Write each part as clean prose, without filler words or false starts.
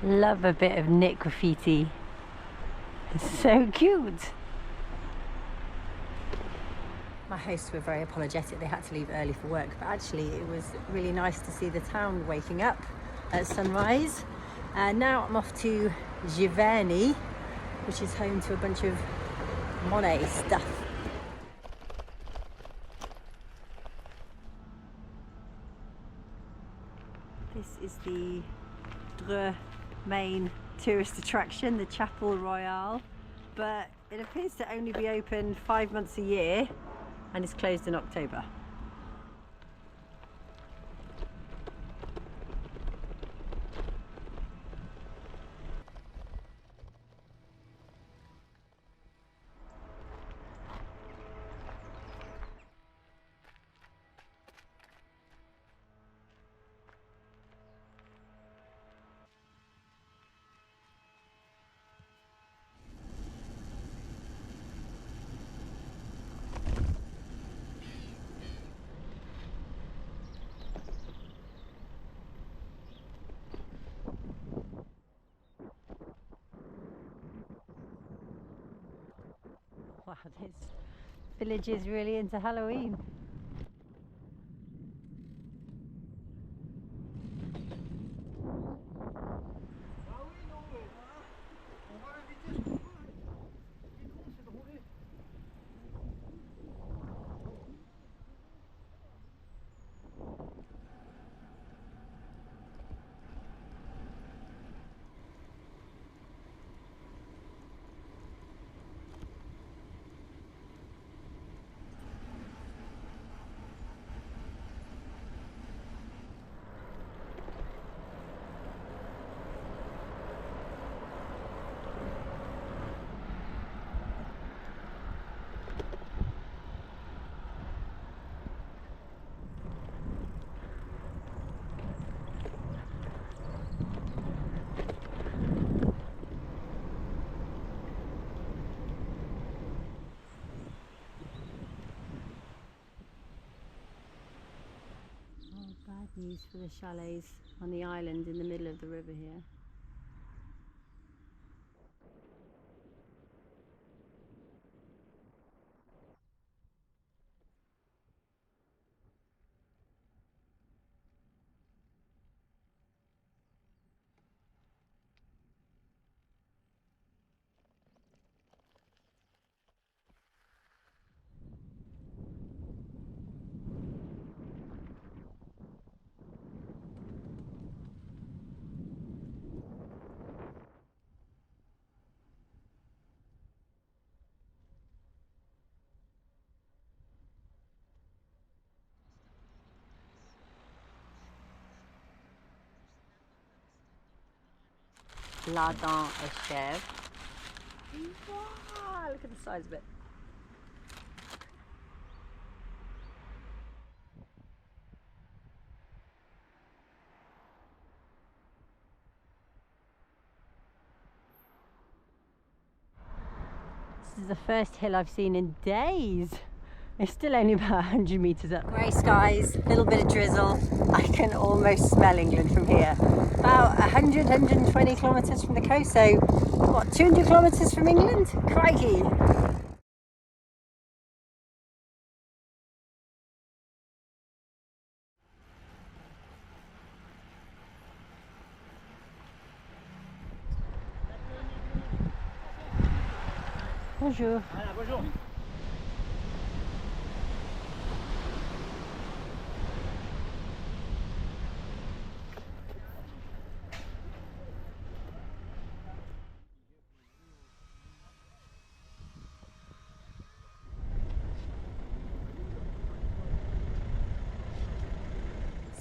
Love a bit of knit graffiti. It's so cute. My hosts were very apologetic. They had to leave early for work, but actually it was really nice to see the town waking up at sunrise. Now I'm off to Giverny, which is home to a bunch of Monet stuff. This is the Dreux main tourist attraction, the Chapelle Royale, but it appears to only be open 5 months a year and is closed in October. Wow, this village is really into Halloween. Bad news for the chalets on the island in the middle of the river here. Lardons et chèvre. Wow, look at the size of it. This is the first hill I've seen in days. It's still only about 100 metres up. Grey skies, a little bit of drizzle. I can almost smell England from here. About 100, 120 kilometres from the coast, so what, 200 kilometres from England? Crikey! Bonjour. Voilà, bonjour.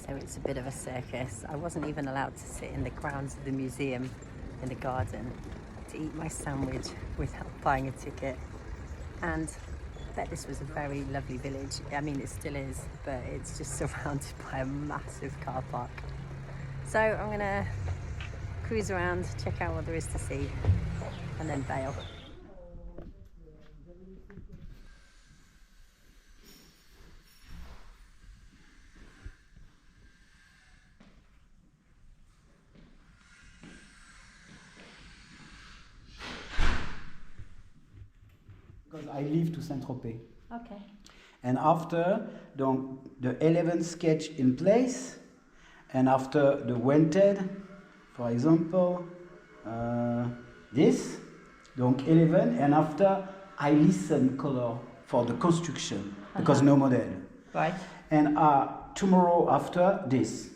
So it's a bit of a circus. I wasn't even allowed to sit in the grounds of the museum in the garden to eat my sandwich without buying a ticket. And I bet this was a very lovely village. I mean, it still is, but it's just surrounded by a massive car park. So I'm gonna cruise around, check out what there is to see, and then bail. I live to Saint-Tropez. Okay. And after the 11th sketch in place, and after the Wented, for example, this, donc 11, and after I listen color for the construction, because no model. Right. And tomorrow after this.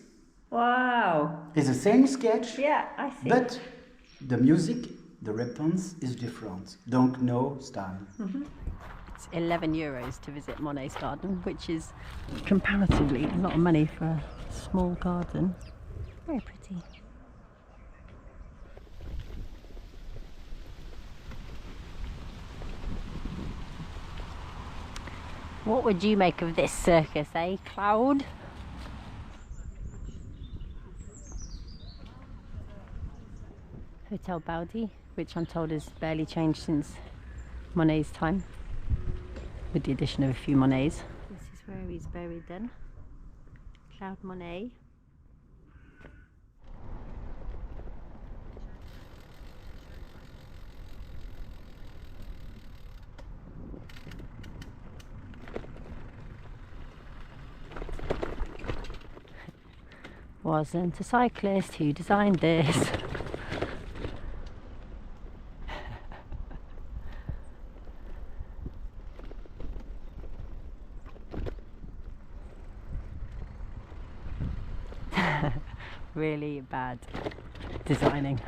Wow. It's the same sketch. Yeah, I see. But the music, the response is different. Donc no style. Mm-hmm. It's €11 to visit Monet's garden, which is comparatively a lot of money for a small garden. Very pretty. What would you make of this circus, eh, Cloud? Hotel Baudi, which I'm told has barely changed since Monet's time, with the addition of a few Monets. This is where he's buried then. Claude Monet. Wasn't a cyclist who designed this. Really bad designing.